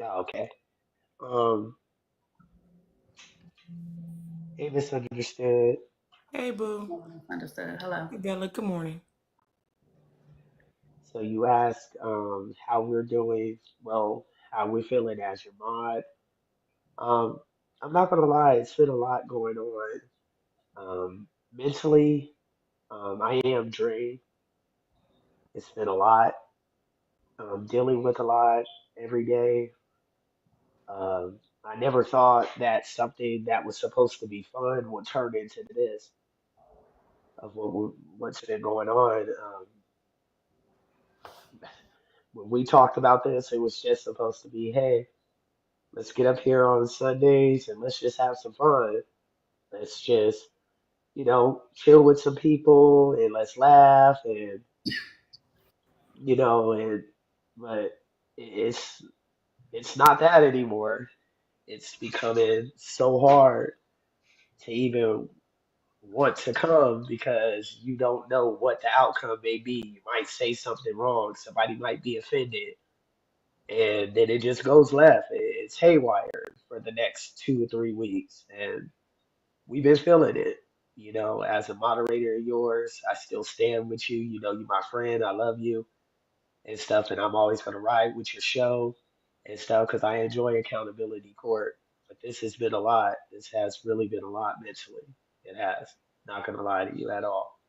Oh, okay. Um, hey, misunderstood. Hey, Boo. Understood. Hello. Hey, Bella. Good morning. So you asked how we're doing, well, how we're feeling as your mod. Um, I'm not gonna lie, it's been a lot going on. Mentally, I am drained. It's been a lot. Dealing with a lot every day. I never thought that something that was supposed to be fun would turn into this of what's been going on. When we talked about this, it was just supposed to be, hey, let's get up here on Sundays and let's just have some fun. Let's just, chill with some people and let's laugh and, and but it's it's not that anymore. It's becoming so hard to even want to come because you don't know what the outcome may be. You might say something wrong, somebody might be offended, and then it just goes left. It's haywire for the next 2 or 3 weeks, and we've been feeling it. As a moderator of yours, I still stand with you. You're my friend. I love you and stuff, and I'm always gonna ride with your show and stuff because I enjoy accountability court. But this has been a lot. This has really been a lot mentally. It has. Not gonna lie to you at all.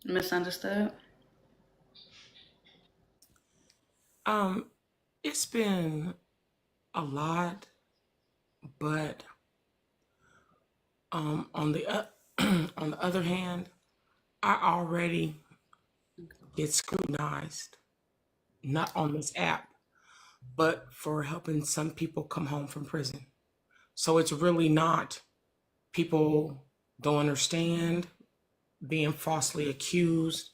Misunderstood. Um, it's been a lot, but on the on the other hand, I already get scrutinized, not on this app, but for helping some people come home from prison. So it's really not people don't understand being falsely accused,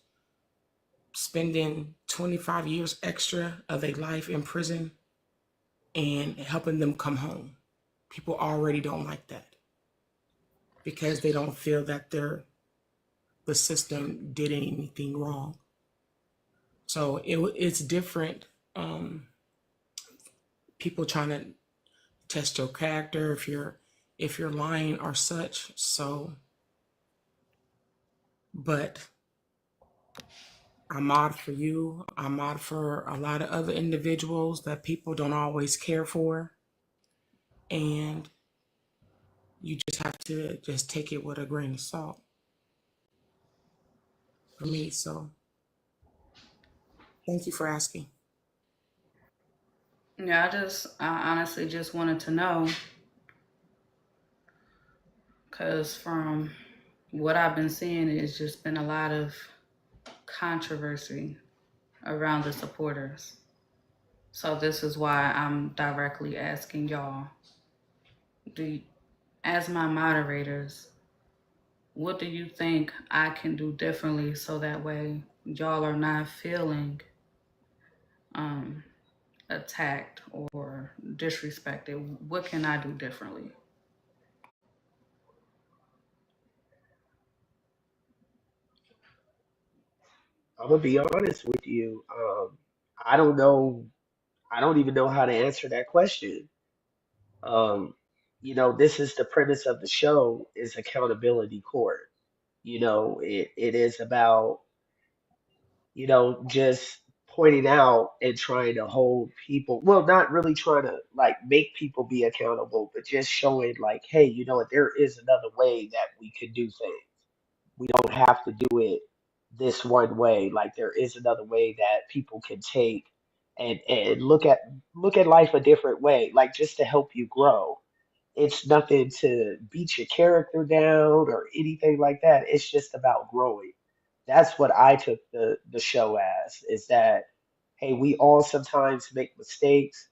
spending 25 years extra of their life in prison and helping them come home. People already don't like that because they don't feel that the system did anything wrong. So it's different. Um, People trying to test your character if you're lying or such. So, but I'm odd for you. I'm odd for a lot of other individuals that people don't always care for, and you just have to just take it with a grain of salt for me. So, thank you for asking. Yeah, I honestly just wanted to know because from what I've been seeing, it's just been a lot of controversy around the supporters. So this is why I'm directly asking y'all, do you, as my moderators, what do you think I can do differently so that way y'all are not feeling um, attacked or disrespected? What can I do differently? I'm gonna be honest with you. I don't know. I don't even know how to answer that question. Um, this is the premise of the show is accountability court. It is about just pointing out and trying to hold people, well, not really trying to like make people be accountable, but just showing like, hey, you know what, there is another way that we could do things. We don't have to do it this one way. Like there is another way that people can take and look at life a different way, like just to help you grow. It's nothing to beat your character down or anything like that. It's just about growing. That's what I took the show as, is that hey, we all sometimes make mistakes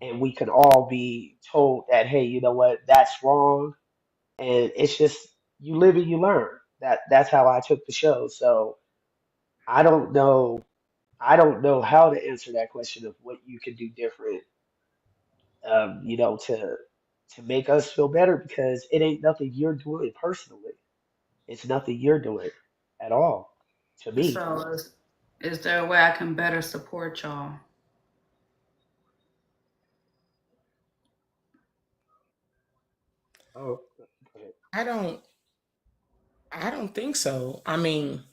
and we can all be told that hey, you know what, that's wrong. And it's just you live and you learn. That's how I took the show. So I don't know I don't know how to answer that question of what you can do different to make us feel better because it ain't nothing you're doing personally. It's nothing you're doing at all to me. So is there a way I can better support y'all? Oh, go ahead. I don't I don't think so. I mean,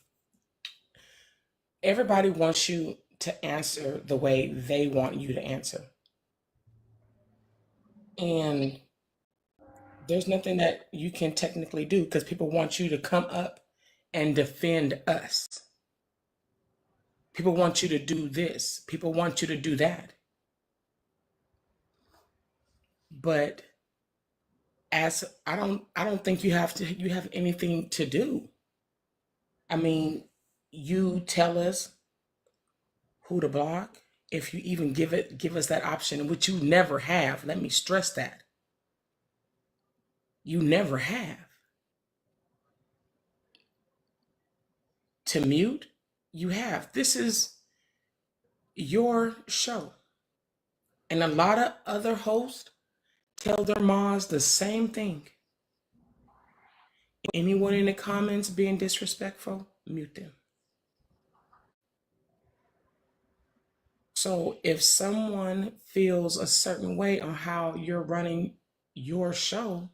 everybody wants you to answer the way they want you to answer. And there's nothing that you can technically do because people want you to come up and defend us. People want you to do this. People want you to do that. But as I don't think you have anything to do. I mean, you tell us who to block if you even give us that option, which you never have. Let me stress that. You never have. To mute, you have. This is your show. And a lot of other hosts tell their moms the same thing. Anyone in the comments being disrespectful, mute them. So if someone feels a certain way on how you're running your show,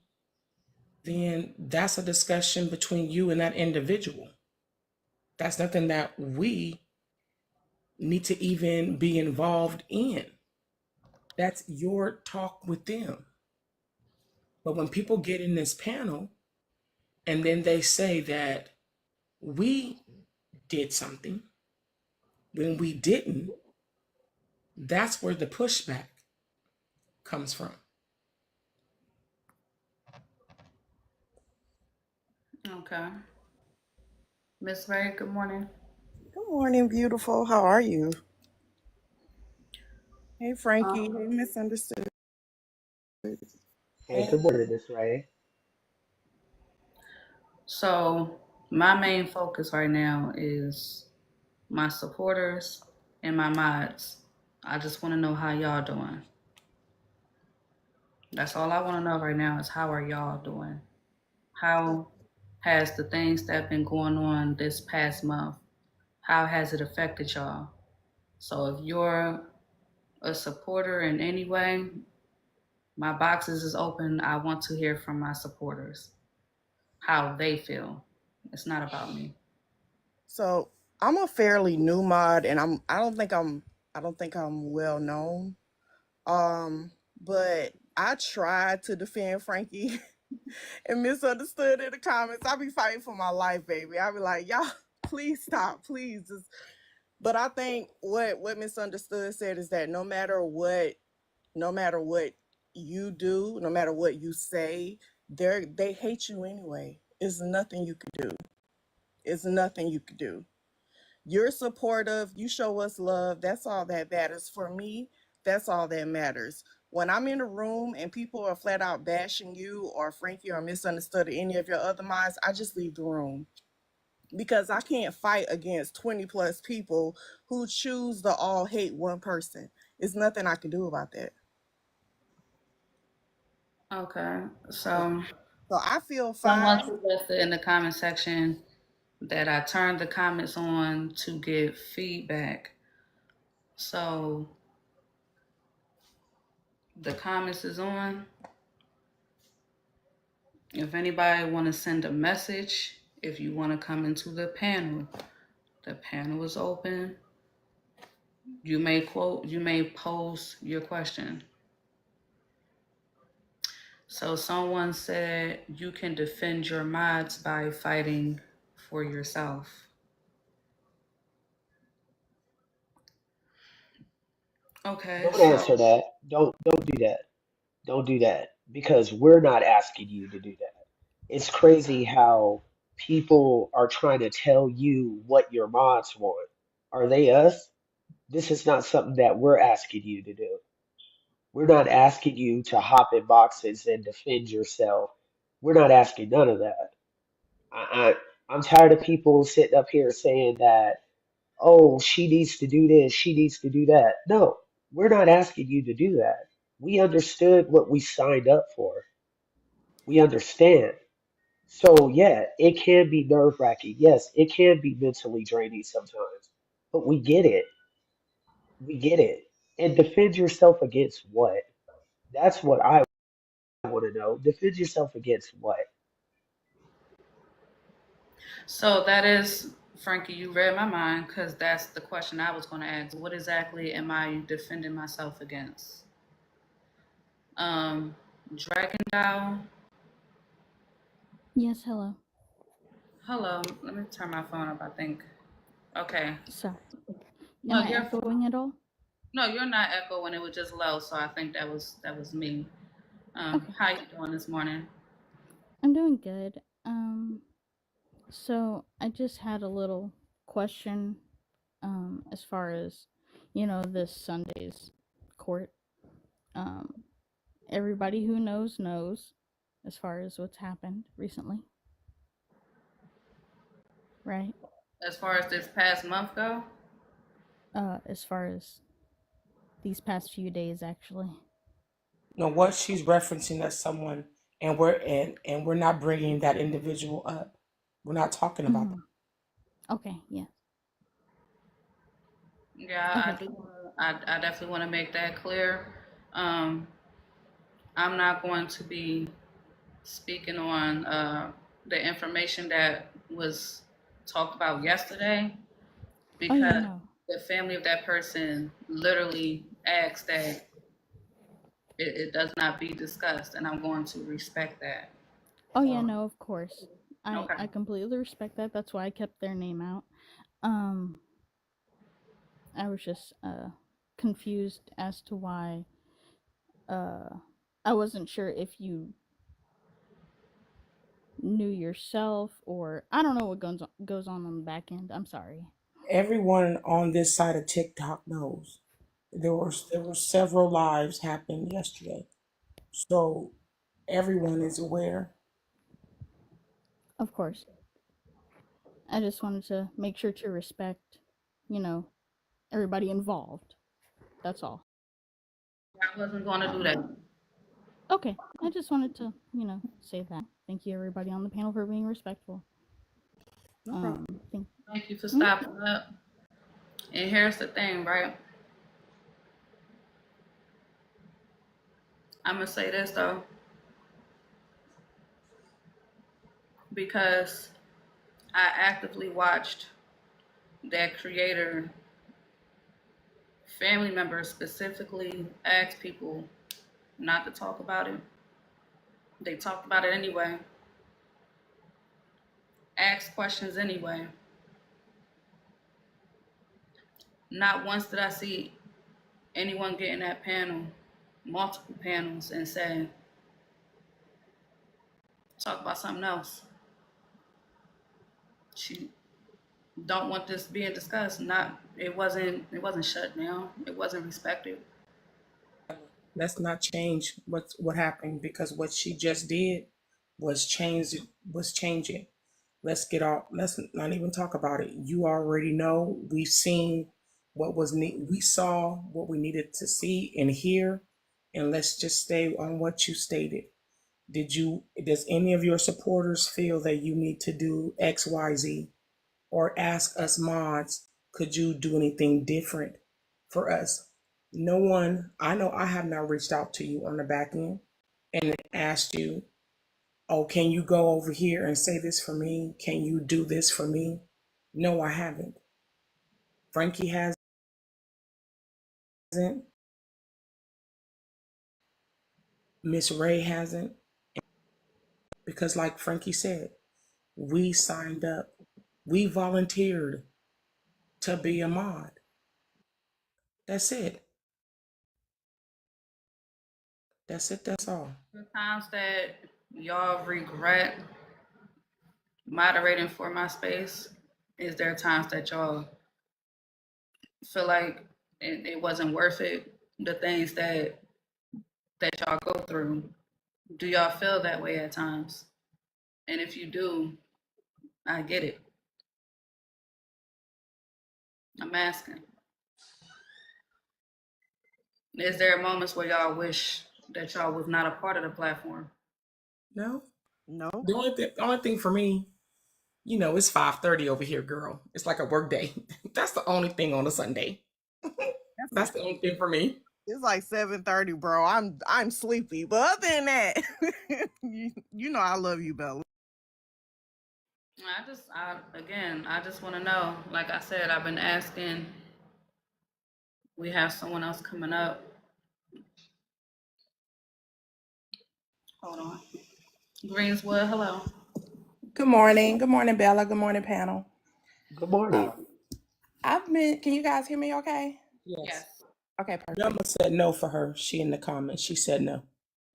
then that's a discussion between you and that individual. That's nothing that we need to even be involved in. That's your talk with them. But when people get in this panel and then they say that we did something when we didn't, that's where the pushback comes from. Okay. Miss Ray, good morning. Good morning, beautiful. How are you? Hey, Frankie. Hey, Um, Misunderstood. Hey, Hey, good morning, Miss Ray. so my main focus right now is my supporters and my mods. I just want to know how y'all doing. That's all I want to know right now is how are y'all doing? How has the things that been going on this past month, how has it affected y'all? So if you're a supporter in any way, my boxes is open. I want to hear from my supporters how they feel. It's not about me. So I'm a fairly new mod, and I don't think I'm well known. But I tried to defend Frankie and Misunderstood in the comments. I be fighting for my life, baby. I be like, y'all, please stop, please. But I think what Misunderstood said is that no matter what you do, no matter what you say, they hate you anyway. It's nothing you could do. It's nothing you could do. You're supportive, you show us love. That's all that matters. For me, that's all that matters. When I'm in a room and people are flat out bashing you or Frankie or Misunderstood or any of your other minds, I just leave the room because I can't fight against 20 plus people who choose to all hate one person. There's nothing I can do about that. Okay. So, So so I feel someone fine. suggested in the comment section that I turn the comments on to get feedback. So the comments is on. If anybody want to send a message, if you want to come into the panel is open. You may pose your question. So someone said you can defend your mods by fighting for yourself. Okay, Don't so answer that. Don't do that. Don't do that because we're not asking you to do that. It's crazy how people are trying to tell you what your mods want. Are they us? This is not something that we're asking you to do. We're not asking you to hop in boxes and defend yourself. We're not asking none of that. I'm tired of people sitting up here saying that, oh, she needs to do this, she needs to do that. No, we're not asking you to do that. We understood what we signed up for. We understand. So yeah, it can be nerve wracking. Yes, it can be mentally draining sometimes. But we get it. We get it. And defend yourself against what? That's what I want to know. Defend yourself against what? So that is, Frankie, you read my mind because that's the question I was going to ask. What exactly am I defending myself against? Um, Dragon Dow. Yes, hello. Hello. Let me turn my phone up. I think. Okay. Sorry. No, Am I you're echoing at all? no, you're not echoing. It was just low, so I think that was me. Okay. How you doing this morning? I'm doing good. So I just had a little question as far as this Sunday's court. Um Everybody who knows as far as what's happened recently, right? As far as this past month go, As far as these past few days actually. No, what she's referencing as someone, and we're not bringing that individual up. We're not talking about that. Mhm. Okay, yeah. yeah, I Okay. do. I definitely want to make that clear. Um, I'm not going to be speaking on the information that was talked about yesterday Oh yeah, because no. the family of that person literally asked that it does not be discussed, and I'm going to respect that. Oh yeah, So, no, of course. I okay. I completely respect that. That's why I kept their name out. Um I was just confused as to why uh I wasn't sure if you knew yourself, or I don't know what goes on the back end. I'm sorry. Everyone on this side of TikTok knows there were several lives happened yesterday, so everyone is aware. Of course. I just wanted to make sure to respect, you know, everybody involved. That's all. I wasn't going to do Um that. okay. I just wanted to, say that. Thank you everybody on the panel for being respectful. No problem. Um thank Thank you for Mhm. stopping up. And here's the thing, right? I'm going to say this though, because I actively watched that creator family members specifically ask people not to talk about it. They talked about it anyway, asked questions anyway. Not once did I see anyone get in that panel, multiple panels, and say, talk about something else. She don't want this being discussed. Not it wasn't shut down. It wasn't respected. Let's not change what happened, because what she just did was change it. Let's not even talk about it. You already know. We've seen we saw what we needed to see and hear, and let's just stay on what you stated. Does any of your supporters feel that you need to do XYZ, or ask us mods, could you do anything different for us? No one, I know I have not reached out to you on the back end and asked you, oh, can you go over here and say this for me? Can you do this for me? No, I haven't. Frankie hasn't. Miss Ray hasn't. Because, like Frankie said, we signed up, we volunteered to be a mod. That's it. That's it. That's all. The times that y'all regret moderating for my space, is there times that y'all feel like it wasn't worth it? The things that y'all go through, do y'all feel that way at times? And if you do, I get it. I'm asking. Is there moments where y'all wish that y'all was not a part of the platform? No, Nope. The only thing for me, it's 5:30 over here, girl. It's like a work day. That's the only thing on a Sunday. That's the only thing for me. It's like 7:30, bro. I'm sleepy. But other than that, you know I love you, Bella. I just want to know. Like I said, I've been asking. We have someone else coming up. Hold on. Greenswood, hello. Good morning. Good morning, Bella. Good morning, panel. Good morning. Can you guys hear me okay? Yes. Yes. Okay, perfect. Yama said no for her. She in the comments. She said no.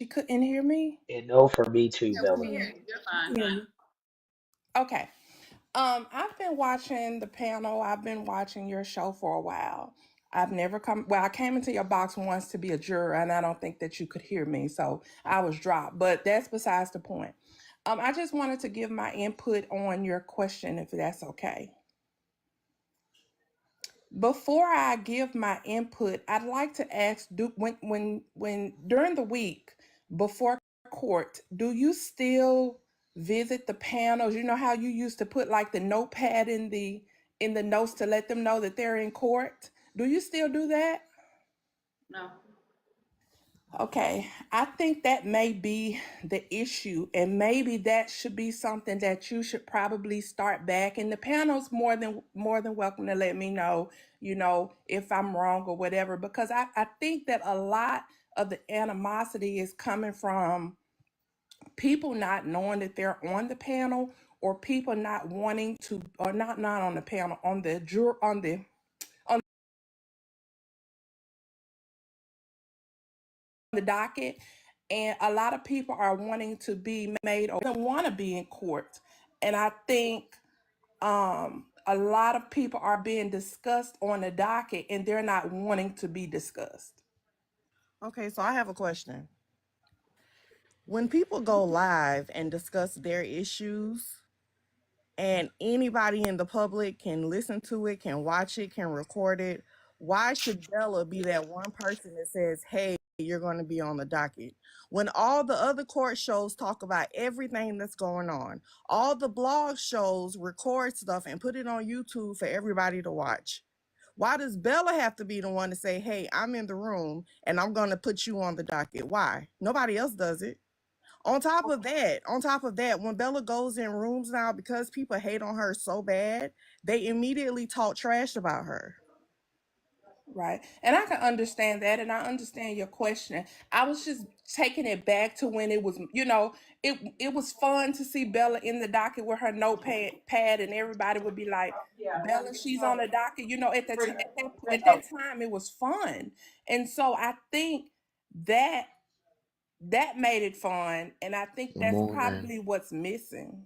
You couldn't hear me? And no for me too, Yeah, we can Bella. hear you. You're I fine. can hear you. Okay. I've been watching the panel. I've been watching your show for a while. I came into your box once to be a juror, and I don't think that you could hear me, so I was dropped. But that's besides the point. I just wanted to give my input on your question, if that's okay. Before I give my input, I'd like to ask, when during the week before court, do you still visit the panels? You know how you used to put like the notepad in the notes to let them know that they're in court? Do you still do that? No. Okay, I think that may be the issue, and maybe that should be something that you should probably start back. And the panel's more than welcome to let me know, if I'm wrong or whatever, because I think that a lot of the animosity is coming from people not knowing that they're on the panel, or people not wanting to, or not on the panel, on the jur on the docket, and a lot of people are wanting to be made or don't want to be in court. And I think a lot of people are being discussed on the docket and they're not wanting to be discussed. Okay, so I have a question. When people go live and discuss their issues, and anybody in the public can listen to it, can watch it, can record it, why should Bella be that one person that says, hey, you're going to be on the docket? When all the other court shows talk about everything that's going on, all the blog shows record stuff and put it on YouTube for everybody to watch. Why does Bella have to be the one to say, hey, I'm in the room and I'm going to put you on the docket? Why? Nobody else does it. On top of that, when Bella goes in rooms now, because people hate on her so bad, they immediately talk trash about her. Right. And I can understand that. And I understand your question. I was just taking it back to when it was, it was fun to see Bella in the docket with her notepad, and everybody would be like, Bella, she's on the docket. At that time, it was fun. And so I think that that made it fun. And I think Good that's morning. probably what's missing.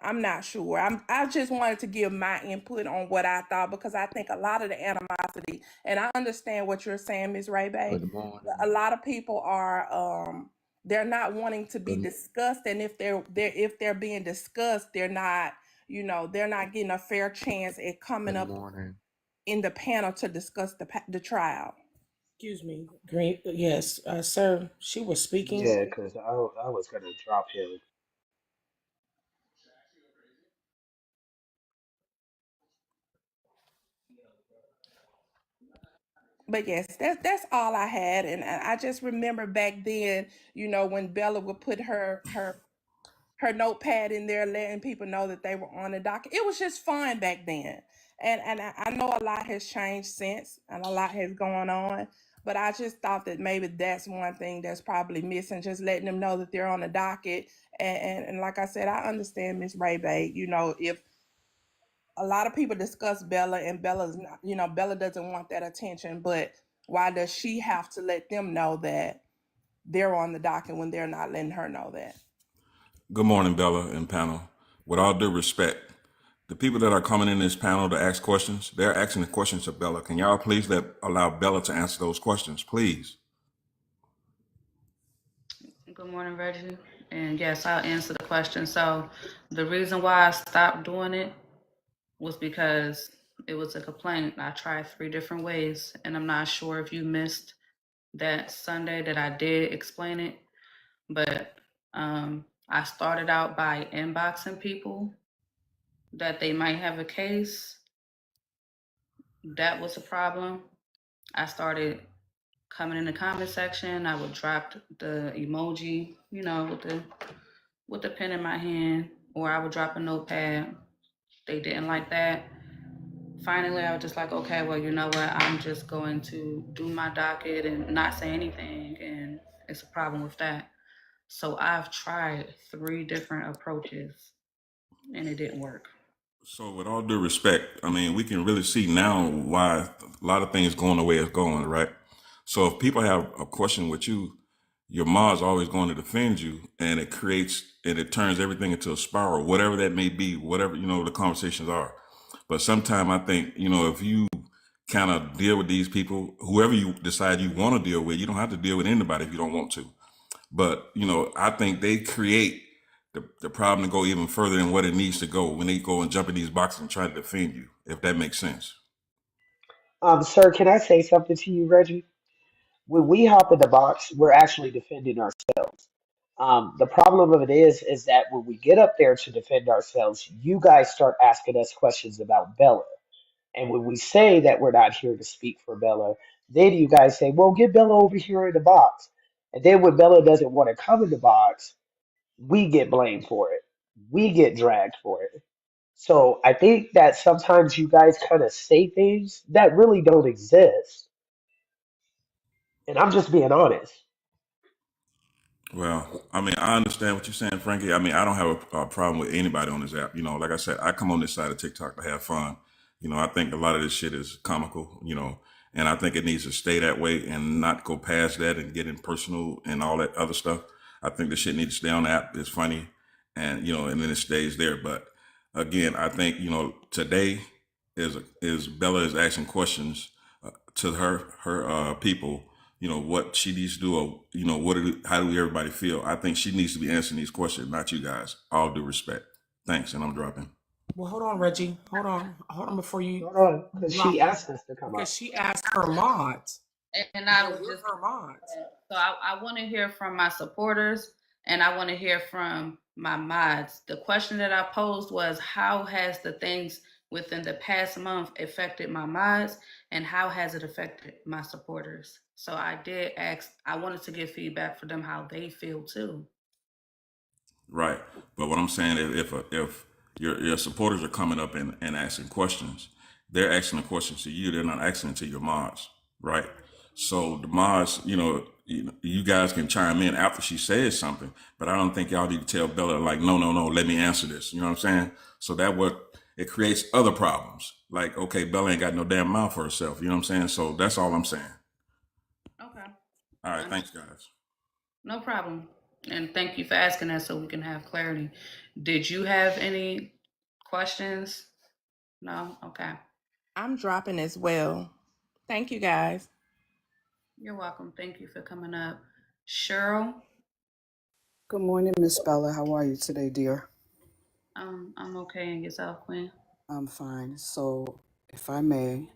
I'm not sure. I just wanted to give my input on what I thought, because I think a lot of the animosity, and I understand what you're saying, Ms. Ray Bay. Good A morning. lot of people are they're not wanting to be Good, discussed, and if they're being discussed, they're not getting a fair chance at coming good up morning. in the panel to discuss the trial. Excuse me, Green. Yes, sir. She was speaking. Yeah, because I was gonna drop him. But yes, that's all I had, and I just remember back then, when Bella would put her notepad in there, letting people know that they were on the docket. It was just fun back then, and I know a lot has changed since, and a lot has gone on. But I just thought that maybe that's one thing that's probably missing, just letting them know that they're on the docket. And like I said, I understand Miss Ray Bay. If a lot of people discuss Bella, and Bella's not, Bella doesn't want that attention, but why does she have to let them know that they're on the docket when they're not letting her know that? Good morning, Bella and panel. With all due respect, the people that are coming in this panel to ask questions, they're asking the questions of Bella. Can y'all please allow Bella to answer those questions, please? Good morning, Reggie. And yes, I'll answer the question. So the reason why I stopped doing it was because it was a complaint. I tried 3 different ways, and I'm not sure if you missed that Sunday that I did explain it. But I started out by inboxing people that they might have a case. That was a problem. I started coming in the comment section. I would drop the emoji, with the pen in my hand, or I would drop a notepad. They didn't like that. Finally, I was just like, okay, well, you know what? I'm just going to do my docket and not say anything, and it's a problem with that. So I've tried 3 different approaches, and it didn't work. So, with all due respect, I mean, we can really see now why a lot of things going the way it's going, right? So, if people have a question with you, your mom's always going to defend you, and it turns everything into a spiral, whatever that may be, whatever the conversations are. But sometimes I think if you kind of deal with these people, whoever you decide you want to deal with, you don't have to deal with anybody if you don't want to. But I think they create the problem to go even further than what it needs to go when they go and jump in these boxes and try to defend you, if that makes sense. Sir, can I say something to you, Reggie? When we hop in the box, we're actually defending ourselves. The problem of it is that when we get up there to defend ourselves, you guys start asking us questions about Bella. And when we say that we're not here to speak for Bella, then you guys say, well, get Bella over here in the box. And then when Bella doesn't want to come in the box, we get blamed for it. We get dragged for it. So I think that sometimes you guys kind of say things that really don't exist. And I'm just being honest. Well, I mean, I understand what you're saying, Frankie. I mean, I don't have a problem with anybody on this app. Like I said, I come on this side of TikTok to have fun. I think a lot of this shit is comical, and I think it needs to stay that way and not go past that and get in personal and all that other stuff. I think the shit needs to stay on the app. It's funny, and then it stays there. But again, I think, today is Bella is asking questions to her people, what she needs to do, or how do everybody feel. I think she needs to be answering these questions, not you guys. All due respect. Thanks, and I'm dropping. Well, hold on, Reggie. Hold on before you Hold on, because drop she her, asked us to come because up. she asked her mods. And I But was we're just her mods. so I want to hear from my supporters, and I want to hear from my mods. The question that I posed was, how has the things within the past month affected my mods, and how has it affected my supporters? So I did ask. I wanted to get feedback for them how they feel too. Right. But what I'm saying is, if your supporters are coming up and asking questions, they're asking the questions to you. They're not asking it to your mods. Right. So the mods, you guys can chime in after she says something, but I don't think y'all need to tell Bella like, no, no, no, let me answer this. You know what I'm saying? So that what it creates other problems. Like, okay, Bella ain't got no damn mouth for herself. You know what I'm saying? So that's all I'm saying. Okay. All right. Thanks, guys. No problem. And thank you for asking that so we can have clarity. Did you have any questions? No? Okay. I'm dropping as well. Thank you guys. You're welcome. Thank you for coming up. Cheryl, Good morning, Miss Bella. How are you today, dear? I'm okay. And yourself, Queen? I'm fine. So, if I may,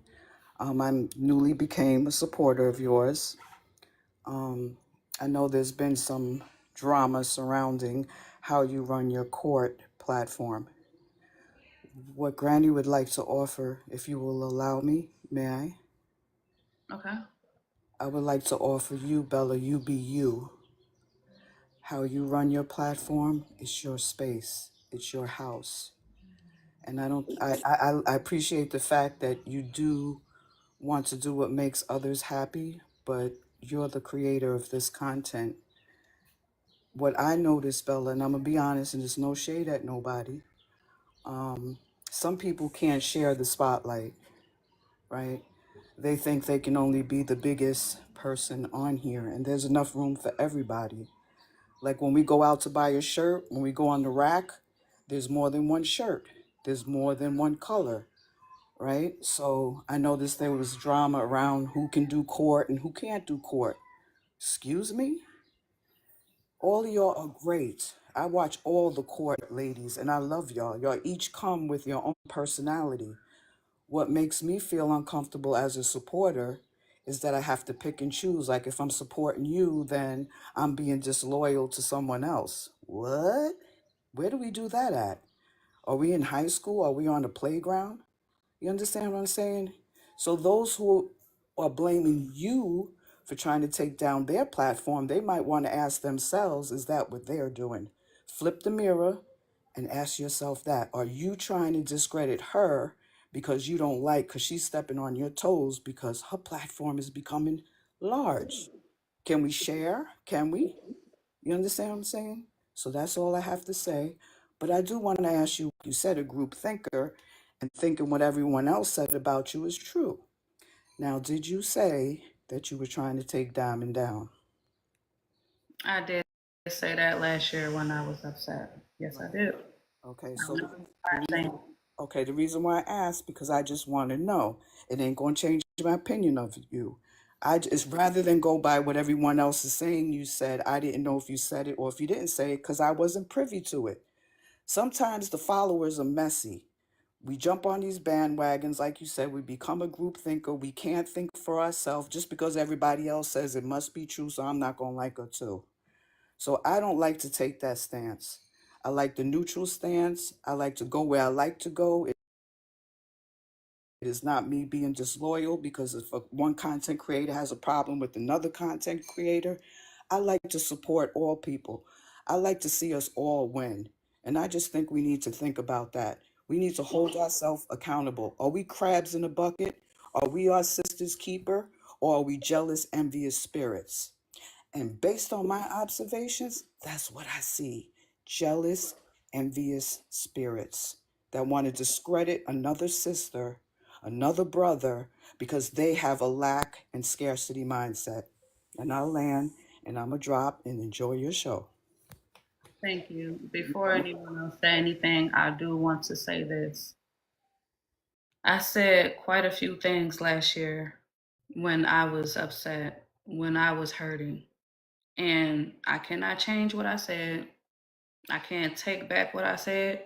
I'm newly became a supporter of yours. Um, I know there's been some drama surrounding how you run your court platform. What Granny would like to offer, if you will allow me, may I? Okay. I would like to offer you, Bella, you be you. How you run your platform is your space. It's your house. And I don't I appreciate the fact that you do want to do what makes others happy, but you're the creator of this content. What I noticed, Bella, and I'm gonna be honest, and there's no shade at nobody. Some people can't share the spotlight, right? They think they can only be the biggest person on here, and there's enough room for everybody. Like when we go out to buy a shirt, when we go on the rack, there's more than one shirt. There's more than one color, right? So I noticed there was drama around who can do court and who can't do court. Excuse me? All of y'all are great. I watch all the court ladies and I love y'all. Y'all each come with your own personality. What makes me feel uncomfortable as a supporter is that I have to pick and choose. Like if I'm supporting you, then I'm being disloyal to someone else. What? Where do we do that at? Are we in high school? Are we on the playground? You understand what I'm saying? So those who are blaming you for trying to take down their platform, they might want to ask themselves, is that what they're doing? Flip the mirror and ask yourself that. Are you trying to discredit her because you don't like, because she's stepping on your toes because her platform is becoming large? Can we share? Can we? You understand what I'm saying? So that's all I have to say. But I do want to ask you, you said a group thinker, and thinking what everyone else said about you is true. Now, did you say that you were trying to take Diamond down? I did say that last year when I was upset. Yes, I Right. did. Okay, I so remember the saying, reason the reason why I asked, because I just want to know. It ain't going to change my opinion of you. I just, rather than go by what everyone else is saying you said, I didn't know if you said it or if you didn't say it because I wasn't privy to it. Sometimes the followers are messy. We jump on these bandwagons, like you said, we become a group thinker. We can't think for ourselves just because everybody else says it must be true, so I'm not going to like her too. So I don't like to take that stance. I like the neutral stance. I like to go where I like to go. It is not me being disloyal because if one content creator has a problem with another content creator, I like to support all people. I like to see us all win. And I just think we need to think about that. We need to hold ourselves accountable. Are we crabs in a bucket? Are we our sister's keeper? Or are we jealous, envious spirits? And based on my observations, that's what I see. Jealous, envious spirits that want to discredit another sister, another brother, because they have a lack and scarcity mindset. And I'll land and I'm going to drop and enjoy your show. thank you. Before anyone else say anything, I do want to say this. I said quite a few things last year when I was upset, when I was hurting. And I cannot change what I said. I can't take back what I said.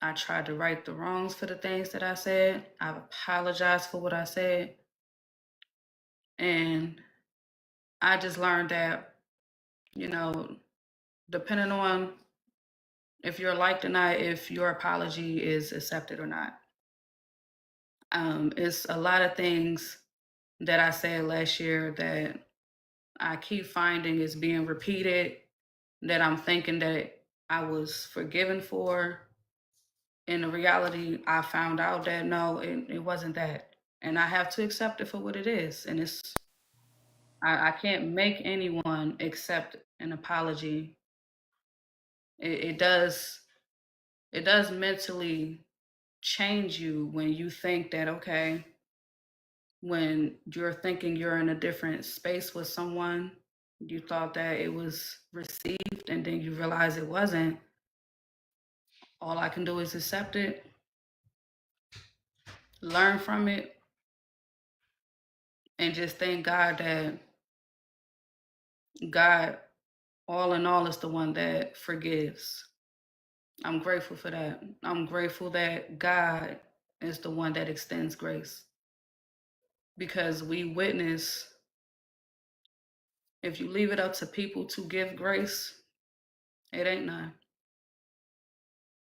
I tried to right the wrongs for the things that I said. I've apologized for what I said. And I just learned that, you know, depending on if you're liked or not, if your apology is accepted or not. It's a lot of things that I said last year that I keep finding is being repeated, that I'm thinking that I was forgiven for. In the reality, I found out that no, it wasn't that. And I have to accept it for what it is. And I can't make anyone accept an apology. It does mentally change you when you think that, okay, when you're thinking you're in a different space with someone, you thought that it was received and then you realize it wasn't. All I can do is accept it, learn from it, and just thank God that God, all in all, is the one that forgives. I'm grateful for that. I'm grateful that God is the one that extends grace because we witness, if you leave it up to people to give grace, it ain't none.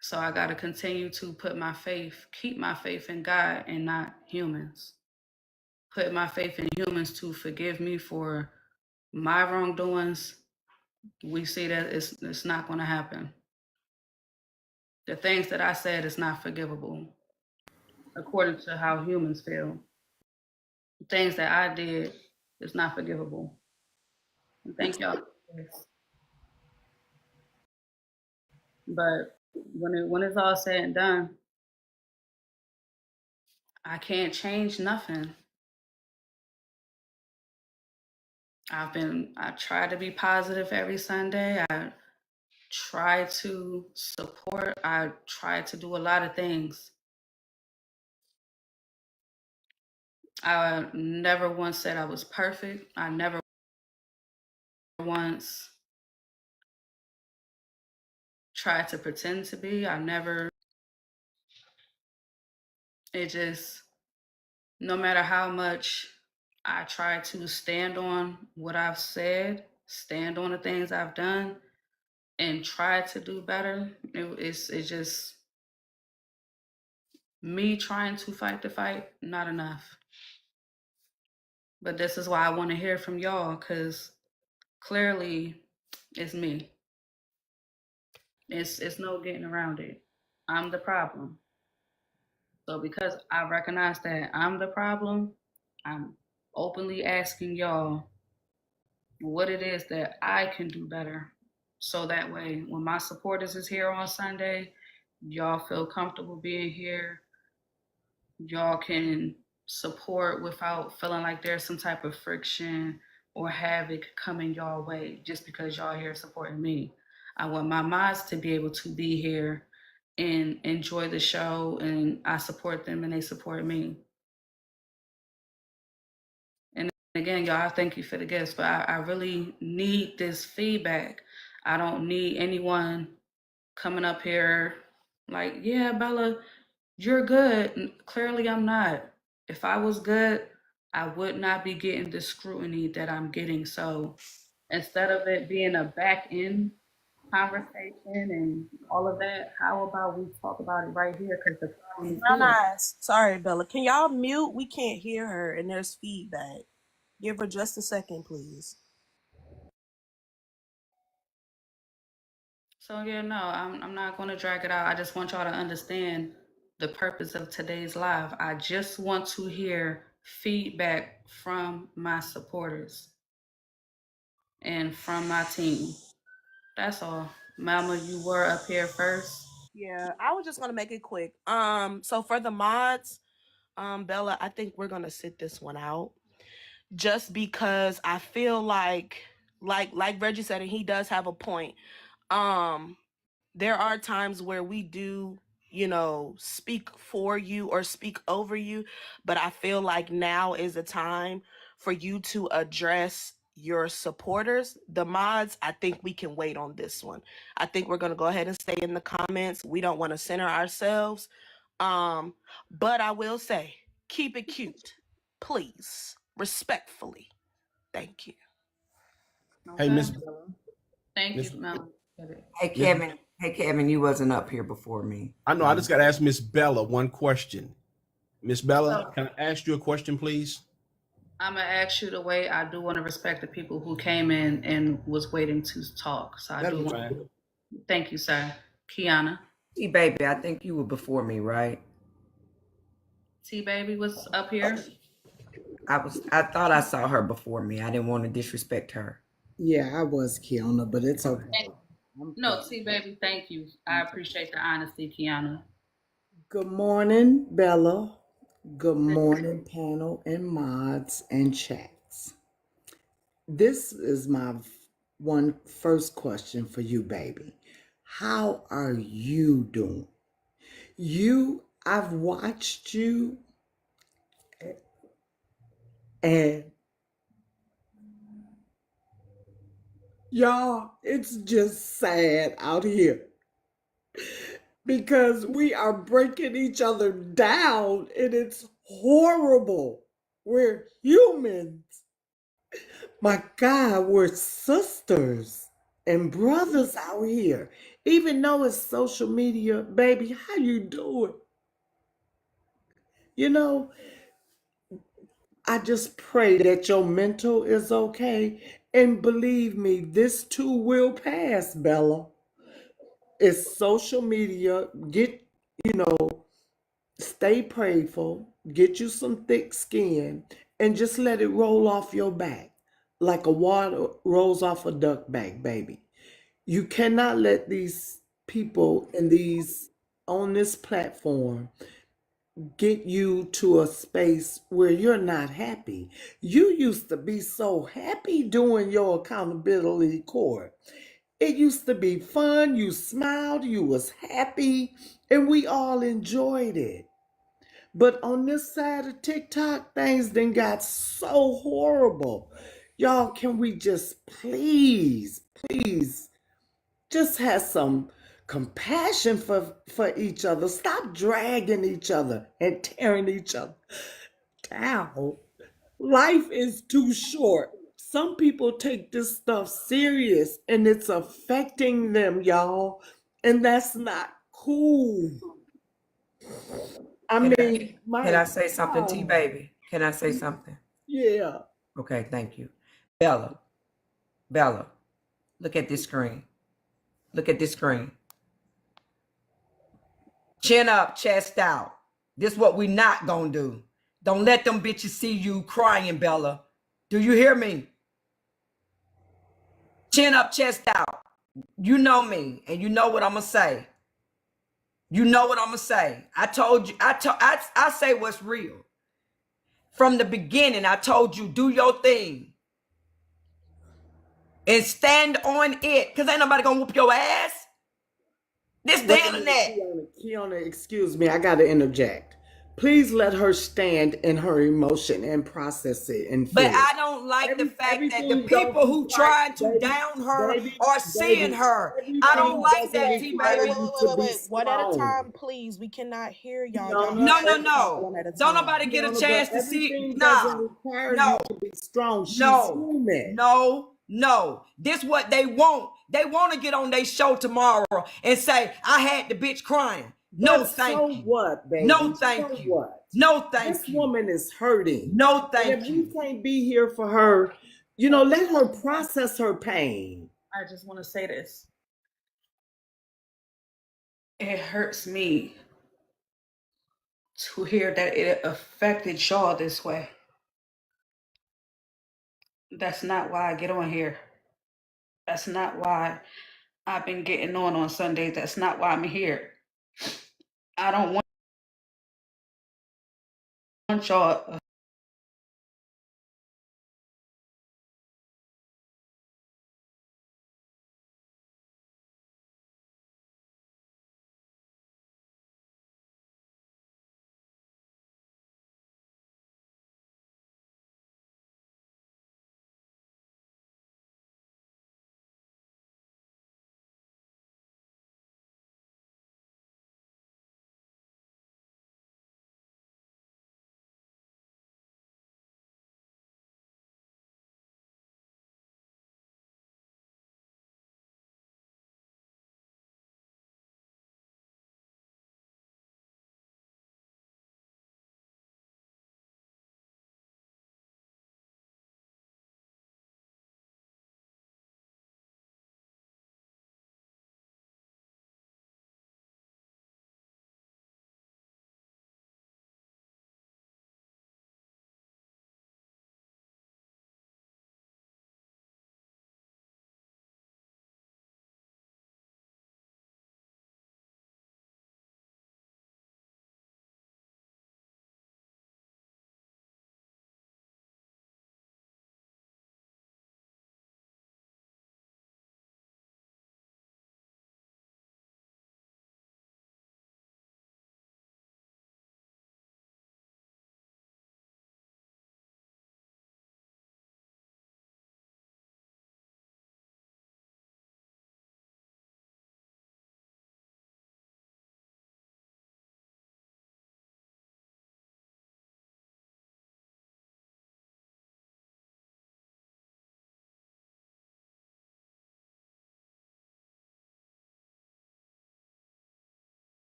So I got to continue to put my faith, keep my faith in God and not humans. Put my faith in humans to forgive me for my wrongdoings. We see that it's not going to happen. The things that I said is not forgivable according to how humans feel. The things that I did is not forgivable. And thank y'all for this. But when it's all said and done, I can't change nothing. I try to be positive every Sunday. I try to support. I try to do a lot of things. I never once said I was perfect. I never once tried to pretend to be. It just, no matter how much I try to stand on what I've said, stand on the things I've done, and try to do better. It's just me trying to fight the fight, not enough. But this is why I want to hear from y'all, because clearly it's me. It's no getting around it. I'm the problem. So because I recognize that I'm the problem, I'm openly asking y'all what it is that I can do better. So that way when my supporters is here on Sunday, y'all feel comfortable being here. Y'all can support without feeling like there's some type of friction or havoc coming y'all way just because y'all here supporting me. I want my mods to be able to be here and enjoy the show, and I support them and they support me. And again, y'all, thank you for the gifts, but I really need this feedback. I don't need anyone coming up here like, yeah, Bella, you're good. Clearly, I'm not. If I was good, I would not be getting the scrutiny that I'm getting. So instead of it being a back end conversation and all of that, how about we talk about it right here? Because the problem is Brown here. eyes. Sorry, Bella. Can y'all mute? We can't hear her and there's feedback. Give her just a second, please. So yeah, no, I'm not going to drag it out. I just want y'all to understand the purpose of today's live. I just want to hear feedback from my supporters and from my team. That's all. Mama, you were up here first. Yeah, I was just gonna make it quick. So for the mods, Bella, I think we're gonna sit this one out. Just because I feel like Reggie said, and he does have a point. Um, there are times where we do, speak for you or speak over you, but I feel like now is the time for you to address your supporters. The mods, I think we can wait on this one. I think we're going to go ahead and stay in the comments. We don't want to center ourselves. But I will say, keep it cute, please, respectfully. Thank you. Hey, Okay. Miss Bella. Thank you, Miss Mama. Miss. Hey Kevin, you wasn't up here before me. I know. I just got to ask Miss Bella one question. Miss Bella, So can I ask you a question, please? I'm gonna ask you to wait. I do want to respect the people who came in and was waiting to talk. So I That'll do be want. fine. Thank you, sir. Kiana. T baby, I think you were before me, right? T baby was up here. I thought I saw her before me. I didn't want to disrespect her. Yeah, I was Kiana, but it's okay. I'm No, T baby, thank you. I appreciate the honesty, Kiana. Good morning, Bella. Good morning, panel and mods and chats. This is my one first question for you, baby. How are you doing? I've watched you, and y'all, it's just sad out here because we are breaking each other down and it's horrible. We're humans. My God, we're sisters and brothers out here. Even though it's social media, baby, how you doing? You know, I just pray that your mental is okay. And believe me, this too will pass, Bella. It's social media. You know, stay prayerful, get you some thick skin, and just let it roll off your back like a water rolls off a duck back, baby. You cannot let these people in these on this platform get you to a space where you're not happy. You used to be so happy doing your accountability court. It used to be fun, you smiled, you was happy, and we all enjoyed it. But on this side of TikTok, things then got so horrible. Y'all, can we just please, just have some compassion for each other? Stop dragging each other and tearing each other down. Life is too short. some people take this stuff serious and it's affecting them, y'all. And that's not cool. I Can mean, can my I say something, T God. baby? Can I say something? Yeah. Okay, thank you. Bella, look at this screen. Look at this screen. Chin up, chest out. This what we not gonna do. Don't let them bitches see you crying, Bella. Do you hear me? Chin up, chest out. You know me, and you know what I'm gonna say. You know what I'm gonna say. I told you. I say what's real. From the beginning, I told you, do your thing and stand on it, cause ain't nobody gonna whoop your ass. This the Wait a minute, internet. Kiana, excuse me, I gotta interject. Please let her stand in her emotion and process it and But feel it. I don't like the fact that the Everything don't people who require, tried to baby, down her baby, are seeing baby. her. I don't Everything like doesn't that, T require baby. you to be One at a strong. time, please. We cannot hear y'all. Y'all Kiana, have No, to no, talk no. one at a Don't time. nobody get a Kiana, but chance to see. everything doesn't Nah, require you no, to be strong. She's no, human. no, no. This what they want. They want to get on their show tomorrow and say, I had the bitch crying. No, But thank so you. what, baby? No, So thank you. what? No, This thank you. woman is hurting. No, And if thank we you. can't be here for her, let her process her pain. I just want to say this. It hurts me to hear that it affected y'all this way. That's not why I get on here. That's not why I've been getting on Sundays. That's not why I'm here. I don't want y'all